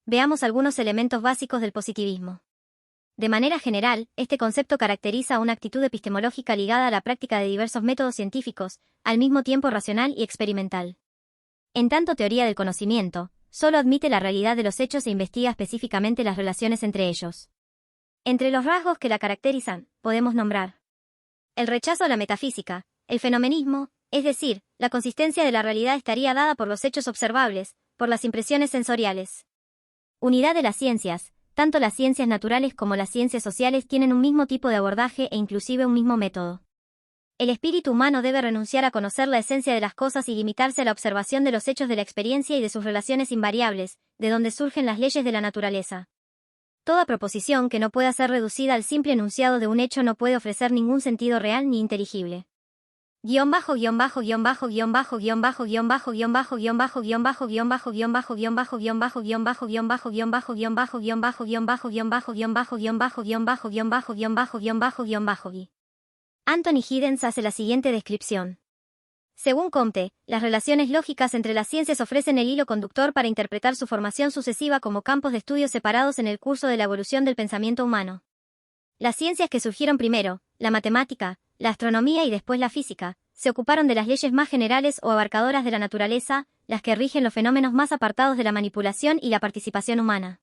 Veamos algunos elementos básicos del positivismo. De manera general, este concepto caracteriza una actitud epistemológica ligada a la práctica de diversos métodos científicos, al mismo tiempo racional y experimental. En tanto teoría del conocimiento, solo admite la realidad de los hechos e investiga específicamente las relaciones entre ellos. Entre los rasgos que la caracterizan, podemos nombrar el rechazo a la metafísica, el fenomenismo, es decir, la consistencia de la realidad estaría dada por los hechos observables, por las impresiones sensoriales. Unidad de las ciencias, tanto las ciencias naturales como las ciencias sociales tienen un mismo tipo de abordaje e inclusive un mismo método. El espíritu humano debe renunciar a conocer la esencia de las cosas y limitarse a la observación de los hechos de la experiencia y de sus relaciones invariables, de donde surgen las leyes de la naturaleza. Toda proposición que no pueda ser reducida al simple enunciado de un hecho no puede ofrecer ningún sentido real ni inteligible. Anthony Giddens hace la siguiente descripción. Según Comte, las relaciones lógicas entre las ciencias ofrecen el hilo conductor para interpretar su formación sucesiva como campos de estudio separados en el curso de la evolución del pensamiento humano. Las ciencias que surgieron primero, la matemática, la astronomía y después la física, se ocuparon de las leyes más generales o abarcadoras de la naturaleza, las que rigen los fenómenos más apartados de la manipulación y la participación humana.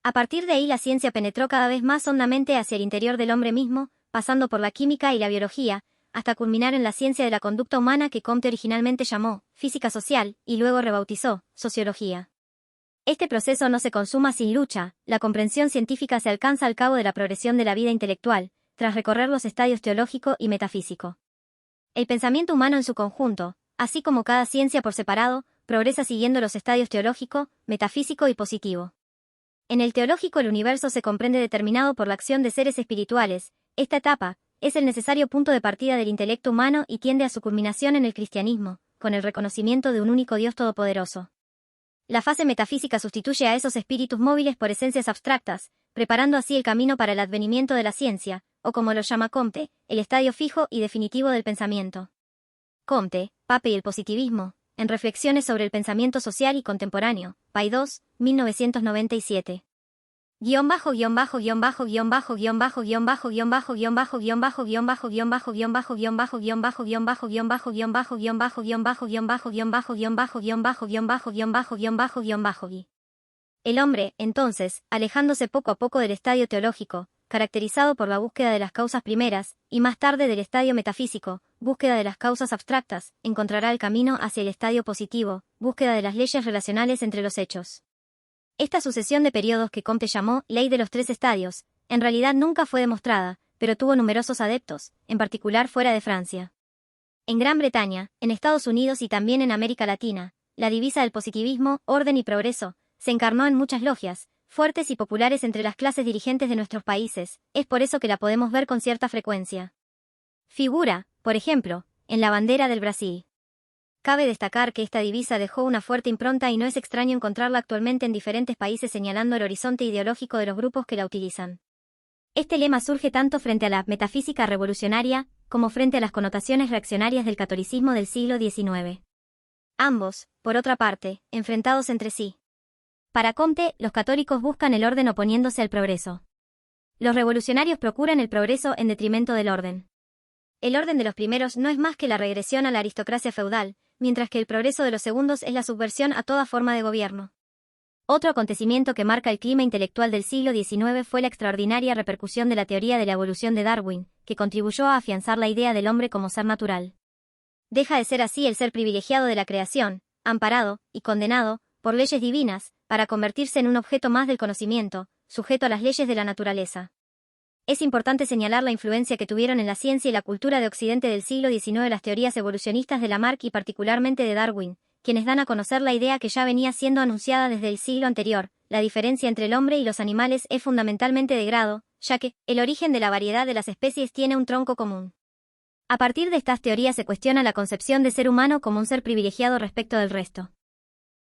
A partir de ahí la ciencia penetró cada vez más hondamente hacia el interior del hombre mismo, pasando por la química y la biología, hasta culminar en la ciencia de la conducta humana que Comte originalmente llamó física social y luego rebautizó sociología. Este proceso no se consuma sin lucha, la comprensión científica se alcanza al cabo de la progresión de la vida intelectual, tras recorrer los estadios teológico y metafísico. El pensamiento humano en su conjunto, así como cada ciencia por separado, progresa siguiendo los estadios teológico, metafísico y positivo. En el teológico el universo se comprende determinado por la acción de seres espirituales. Esta etapa es el necesario punto de partida del intelecto humano y tiende a su culminación en el cristianismo, con el reconocimiento de un único Dios todopoderoso. La fase metafísica sustituye a esos espíritus móviles por esencias abstractas, preparando así el camino para el advenimiento de la ciencia, o como lo llama Comte, el estadio fijo y definitivo del pensamiento. Comte, Pape y el positivismo, en Reflexiones sobre el pensamiento social y contemporáneo, Paidós, 1997. El hombre, entonces, alejándose poco a poco del estadio teológico, caracterizado por la búsqueda de las causas primeras, y más tarde del estadio metafísico, búsqueda de las causas abstractas, encontrará el camino hacia el estadio positivo, búsqueda de las leyes relacionales entre los hechos. Esta sucesión de periodos que Comte llamó ley de los tres estadios, en realidad nunca fue demostrada, pero tuvo numerosos adeptos, en particular fuera de Francia. En Gran Bretaña, en Estados Unidos y también en América Latina, la divisa del positivismo, orden y progreso, se encarnó en muchas logias, fuertes y populares entre las clases dirigentes de nuestros países, es por eso que la podemos ver con cierta frecuencia. Figura, por ejemplo, en la bandera del Brasil. Cabe destacar que esta divisa dejó una fuerte impronta y no es extraño encontrarla actualmente en diferentes países señalando el horizonte ideológico de los grupos que la utilizan. Este lema surge tanto frente a la metafísica revolucionaria, como frente a las connotaciones reaccionarias del catolicismo del siglo XIX. Ambos, por otra parte, enfrentados entre sí. Para Comte, los católicos buscan el orden oponiéndose al progreso. Los revolucionarios procuran el progreso en detrimento del orden. El orden de los primeros no es más que la regresión a la aristocracia feudal, mientras que el progreso de los segundos es la subversión a toda forma de gobierno. Otro acontecimiento que marca el clima intelectual del siglo XIX fue la extraordinaria repercusión de la teoría de la evolución de Darwin, que contribuyó a afianzar la idea del hombre como ser natural. Deja de ser así el ser privilegiado de la creación, amparado y condenado por leyes divinas, para convertirse en un objeto más del conocimiento, sujeto a las leyes de la naturaleza. Es importante señalar la influencia que tuvieron en la ciencia y la cultura de Occidente del siglo XIX las teorías evolucionistas de Lamarck y particularmente de Darwin, quienes dan a conocer la idea que ya venía siendo anunciada desde el siglo anterior: la diferencia entre el hombre y los animales es fundamentalmente de grado, ya que el origen de la variedad de las especies tiene un tronco común. A partir de estas teorías se cuestiona la concepción de ser humano como un ser privilegiado respecto del resto.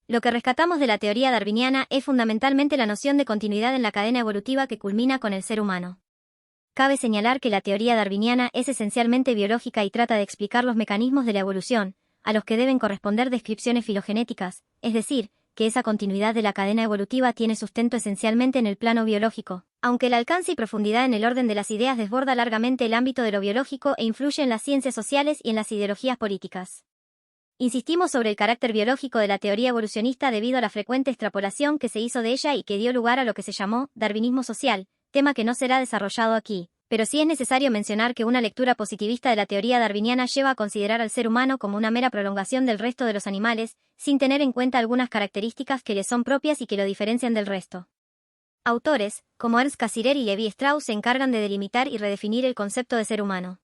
Lo que rescatamos de la teoría darwiniana es fundamentalmente la noción de continuidad en la cadena evolutiva que culmina con el ser humano. Cabe señalar que la teoría darwiniana es esencialmente biológica y trata de explicar los mecanismos de la evolución, a los que deben corresponder descripciones filogenéticas, es decir, que esa continuidad de la cadena evolutiva tiene sustento esencialmente en el plano biológico, aunque el alcance y profundidad en el orden de las ideas desborda largamente el ámbito de lo biológico e influye en las ciencias sociales y en las ideologías políticas. Insistimos sobre el carácter biológico de la teoría evolucionista debido a la frecuente extrapolación que se hizo de ella y que dio lugar a lo que se llamó darwinismo social, tema que no será desarrollado aquí. Pero sí es necesario mencionar que una lectura positivista de la teoría darwiniana lleva a considerar al ser humano como una mera prolongación del resto de los animales, sin tener en cuenta algunas características que le son propias y que lo diferencian del resto. Autores, como Ernst Cassirer y Levi Strauss, se encargan de delimitar y redefinir el concepto de ser humano.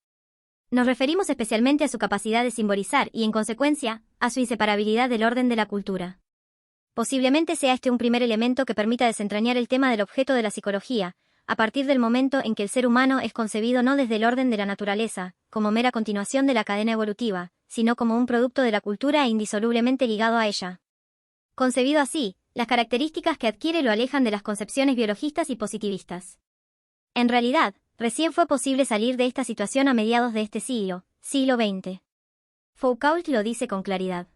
Nos referimos especialmente a su capacidad de simbolizar y, en consecuencia, a su inseparabilidad del orden de la cultura. Posiblemente sea este un primer elemento que permita desentrañar el tema del objeto de la psicología, a partir del momento en que el ser humano es concebido no desde el orden de la naturaleza, como mera continuación de la cadena evolutiva, sino como un producto de la cultura e indisolublemente ligado a ella. Concebido así, las características que adquiere lo alejan de las concepciones biologistas y positivistas. En realidad, recién fue posible salir de esta situación a mediados de este siglo XX. Foucault lo dice con claridad.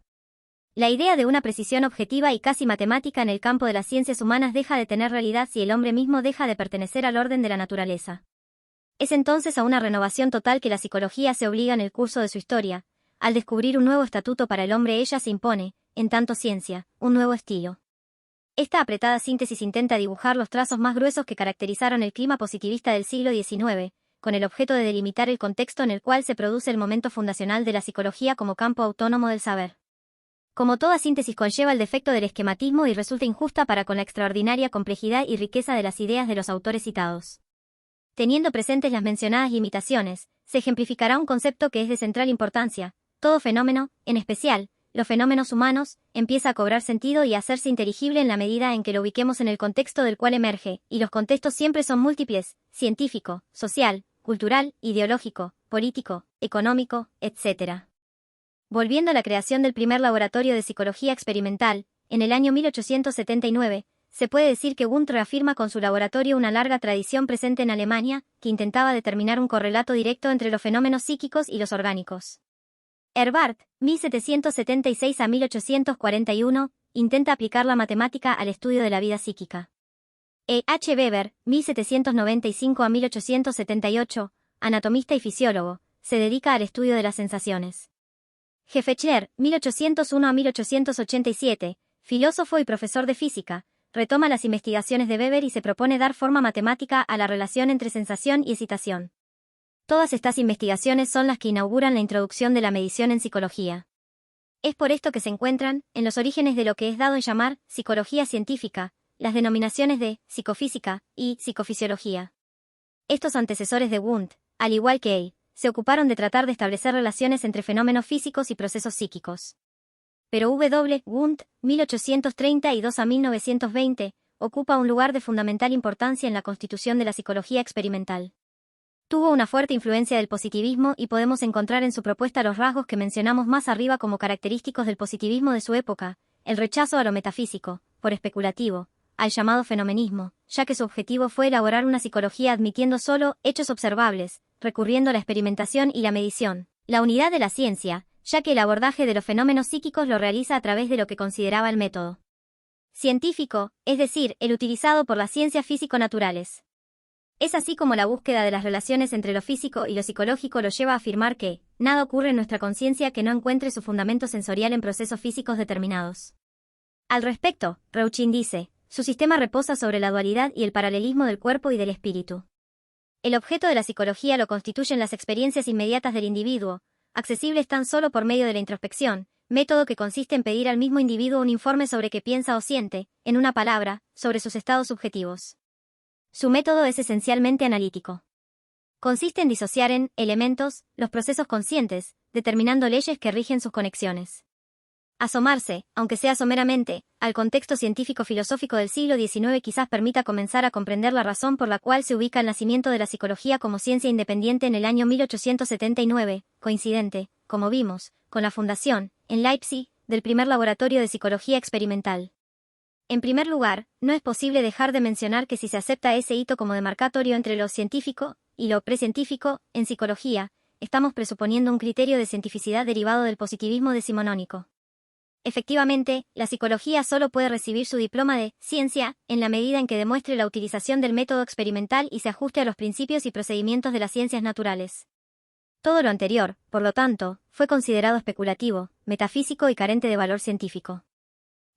La idea de una precisión objetiva y casi matemática en el campo de las ciencias humanas deja de tener realidad si el hombre mismo deja de pertenecer al orden de la naturaleza. Es entonces a una renovación total que la psicología se obliga en el curso de su historia. Al descubrir un nuevo estatuto para el hombre, ella se impone, en tanto ciencia, un nuevo estilo. Esta apretada síntesis intenta dibujar los trazos más gruesos que caracterizaron el clima positivista del siglo XIX, con el objeto de delimitar el contexto en el cual se produce el momento fundacional de la psicología como campo autónomo del saber. Como toda síntesis conlleva el defecto del esquematismo y resulta injusta para con la extraordinaria complejidad y riqueza de las ideas de los autores citados. Teniendo presentes las mencionadas limitaciones, se ejemplificará un concepto que es de central importancia. Todo fenómeno, en especial, los fenómenos humanos, empieza a cobrar sentido y a hacerse inteligible en la medida en que lo ubiquemos en el contexto del cual emerge, y los contextos siempre son múltiples: científico, social, cultural, ideológico, político, económico, etc. Volviendo a la creación del primer laboratorio de psicología experimental, en el año 1879, se puede decir que Wundt reafirma con su laboratorio una larga tradición presente en Alemania, que intentaba determinar un correlato directo entre los fenómenos psíquicos y los orgánicos. Herbart, 1776 a 1841, intenta aplicar la matemática al estudio de la vida psíquica. E. H. Weber, 1795 a 1878, anatomista y fisiólogo, se dedica al estudio de las sensaciones. G. Fechner, 1801 a 1887, filósofo y profesor de física, retoma las investigaciones de Weber y se propone dar forma matemática a la relación entre sensación y excitación. Todas estas investigaciones son las que inauguran la introducción de la medición en psicología. Es por esto que se encuentran, en los orígenes de lo que es dado en llamar psicología científica, las denominaciones de psicofísica y psicofisiología. Estos antecesores de Wundt, al igual que Hey, se ocuparon de tratar de establecer relaciones entre fenómenos físicos y procesos psíquicos. Pero W. Wundt, 1832 a 1920, ocupa un lugar de fundamental importancia en la constitución de la psicología experimental. Tuvo una fuerte influencia del positivismo y podemos encontrar en su propuesta los rasgos que mencionamos más arriba como característicos del positivismo de su época: el rechazo a lo metafísico, por especulativo, al llamado fenomenismo, ya que su objetivo fue elaborar una psicología admitiendo solo hechos observables, recurriendo a la experimentación y la medición, la unidad de la ciencia, ya que el abordaje de los fenómenos psíquicos lo realiza a través de lo que consideraba el método científico, es decir, el utilizado por las ciencias físico-naturales. Es así como la búsqueda de las relaciones entre lo físico y lo psicológico lo lleva a afirmar que nada ocurre en nuestra conciencia que no encuentre su fundamento sensorial en procesos físicos determinados. Al respecto, Rauchin dice, su sistema reposa sobre la dualidad y el paralelismo del cuerpo y del espíritu. El objeto de la psicología lo constituyen las experiencias inmediatas del individuo, accesibles tan solo por medio de la introspección, método que consiste en pedir al mismo individuo un informe sobre qué piensa o siente, en una palabra, sobre sus estados subjetivos. Su método es esencialmente analítico. Consiste en disociar en elementos los procesos conscientes, determinando leyes que rigen sus conexiones. Asomarse, aunque sea someramente, al contexto científico-filosófico del siglo XIX quizás permita comenzar a comprender la razón por la cual se ubica el nacimiento de la psicología como ciencia independiente en el año 1879, coincidente, como vimos, con la fundación, en Leipzig, del primer laboratorio de psicología experimental. En primer lugar, no es posible dejar de mencionar que si se acepta ese hito como demarcatorio entre lo científico y lo prescientífico, en psicología, estamos presuponiendo un criterio de cientificidad derivado del positivismo decimonónico. Efectivamente, la psicología solo puede recibir su diploma de ciencia en la medida en que demuestre la utilización del método experimental y se ajuste a los principios y procedimientos de las ciencias naturales. Todo lo anterior, por lo tanto, fue considerado especulativo, metafísico y carente de valor científico.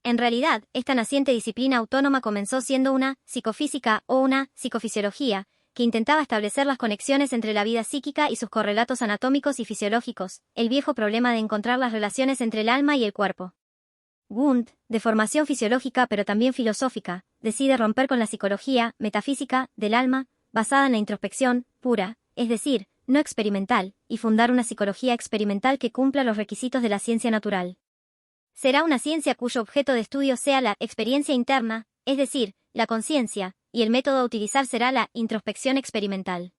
En realidad, esta naciente disciplina autónoma comenzó siendo una psicofísica o una psicofisiología, que intentaba establecer las conexiones entre la vida psíquica y sus correlatos anatómicos y fisiológicos, el viejo problema de encontrar las relaciones entre el alma y el cuerpo. Wundt, de formación fisiológica pero también filosófica, decide romper con la psicología metafísica del alma, basada en la introspección pura, es decir, no experimental, y fundar una psicología experimental que cumpla los requisitos de la ciencia natural. Será una ciencia cuyo objeto de estudio sea la experiencia interna, es decir, la conciencia, y el método a utilizar será la introspección experimental.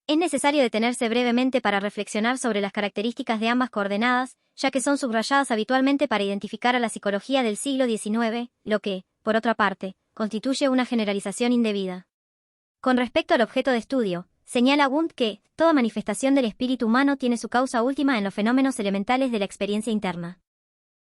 Es necesario detenerse brevemente para reflexionar sobre las características de ambas coordenadas, ya que son subrayadas habitualmente para identificar a la psicología del siglo XIX, lo que, por otra parte, constituye una generalización indebida. Con respecto al objeto de estudio, señala Wundt que toda manifestación del espíritu humano tiene su causa última en los fenómenos elementales de la experiencia interna.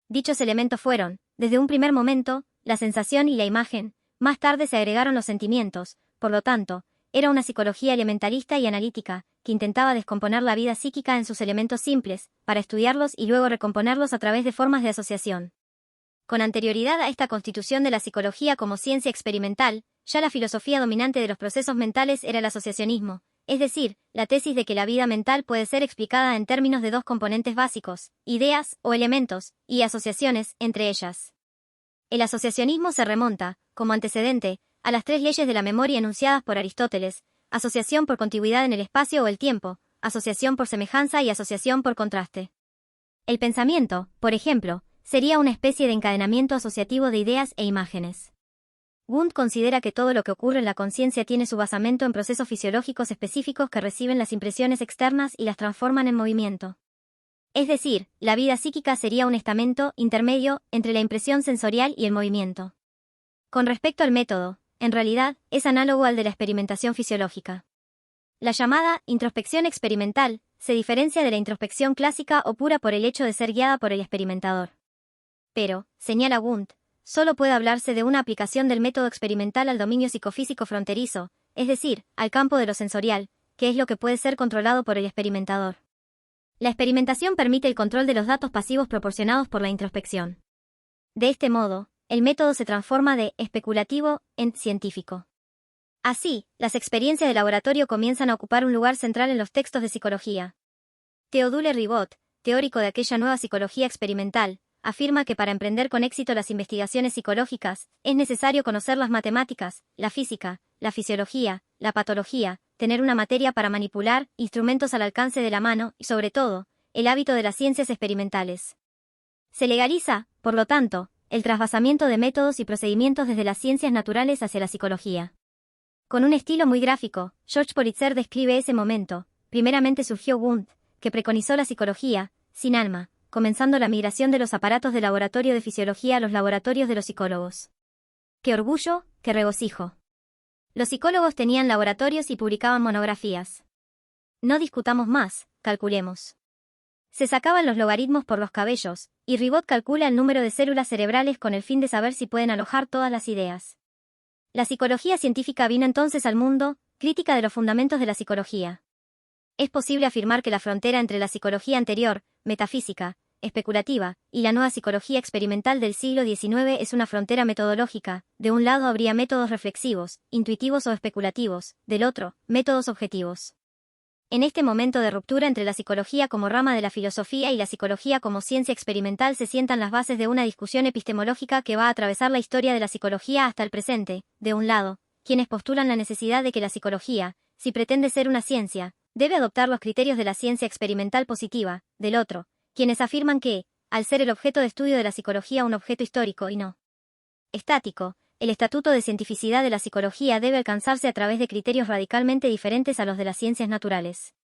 Dichos elementos fueron, desde un primer momento, la sensación y la imagen, más tarde se agregaron los sentimientos, por lo tanto, era una psicología elementalista y analítica, que intentaba descomponer la vida psíquica en sus elementos simples, para estudiarlos y luego recomponerlos a través de formas de asociación. Con anterioridad a esta constitución de la psicología como ciencia experimental, ya la filosofía dominante de los procesos mentales era el asociacionismo, es decir, la tesis de que la vida mental puede ser explicada en términos de dos componentes básicos, ideas o elementos, y asociaciones entre ellas. El asociacionismo se remonta, como antecedente, a las tres leyes de la memoria enunciadas por Aristóteles: asociación por contigüidad en el espacio o el tiempo, asociación por semejanza y asociación por contraste. El pensamiento, por ejemplo, sería una especie de encadenamiento asociativo de ideas e imágenes. Wundt considera que todo lo que ocurre en la conciencia tiene su basamento en procesos fisiológicos específicos que reciben las impresiones externas y las transforman en movimiento. Es decir, la vida psíquica sería un estamento intermedio entre la impresión sensorial y el movimiento. Con respecto al método, en realidad, es análogo al de la experimentación fisiológica. La llamada introspección experimental se diferencia de la introspección clásica o pura por el hecho de ser guiada por el experimentador. Pero, señala Wundt, solo puede hablarse de una aplicación del método experimental al dominio psicofísico fronterizo, es decir, al campo de lo sensorial, que es lo que puede ser controlado por el experimentador. La experimentación permite el control de los datos pasivos proporcionados por la introspección. De este modo, el método se transforma de especulativo en científico. Así, las experiencias de laboratorio comienzan a ocupar un lugar central en los textos de psicología. Théodule Ribot, teórico de aquella nueva psicología experimental, afirma que para emprender con éxito las investigaciones psicológicas, es necesario conocer las matemáticas, la física, la fisiología, la patología, tener una materia para manipular, instrumentos al alcance de la mano y, sobre todo, el hábito de las ciencias experimentales. Se legaliza, por lo tanto, el trasvasamiento de métodos y procedimientos desde las ciencias naturales hacia la psicología. Con un estilo muy gráfico, George Politzer describe ese momento. Primeramente surgió Wundt, que preconizó la psicología sin alma, comenzando la migración de los aparatos de laboratorio de fisiología a los laboratorios de los psicólogos. ¡Qué orgullo, qué regocijo! Los psicólogos tenían laboratorios y publicaban monografías. No discutamos más, calculemos. Se sacaban los logaritmos por los cabellos, y Ribot calcula el número de células cerebrales con el fin de saber si pueden alojar todas las ideas. La psicología científica vino entonces al mundo, crítica de los fundamentos de la psicología. Es posible afirmar que la frontera entre la psicología anterior, metafísica, especulativa, y la nueva psicología experimental del siglo XIX es una frontera metodológica. De un lado habría métodos reflexivos, intuitivos o especulativos, del otro, métodos objetivos. En este momento de ruptura entre la psicología como rama de la filosofía y la psicología como ciencia experimental se sientan las bases de una discusión epistemológica que va a atravesar la historia de la psicología hasta el presente. De un lado, quienes postulan la necesidad de que la psicología, si pretende ser una ciencia, debe adoptar los criterios de la ciencia experimental positiva; del otro, quienes afirman que, al ser el objeto de estudio de la psicología un objeto histórico y no estático, el estatuto de cientificidad de la psicología debe alcanzarse a través de criterios radicalmente diferentes a los de las ciencias naturales.